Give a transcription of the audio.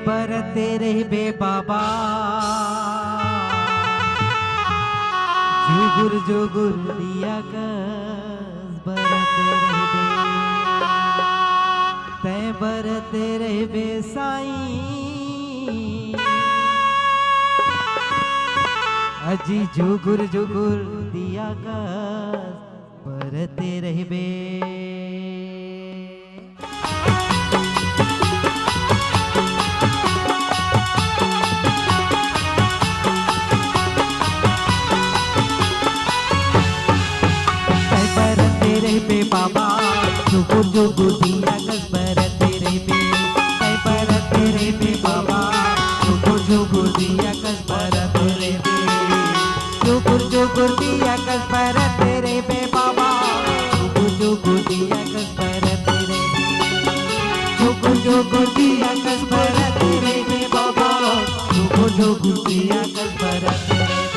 बरते रहे बे बाबा जुगुर जुगुर दिया कस बरते रहे बे तै बरते रहे बे साईं अजी जुगुर जुगुर दिया कस बरते रहे बे बे बाबा जुगुर जुगुर दिया कस बरते रहे बे तै बरते रहे बे बाबा जुगुर जुगुर दिया कस बरते रहे बे जुगुर जुगुर दिया कस बरते रहे बे बाबा जुगुर जुगुर दिया कस बरते रहे बे जुगुर जुगुर दिया कस बरते रहे बे बाबा जुगुर जुगुर दिया कस बरते रहे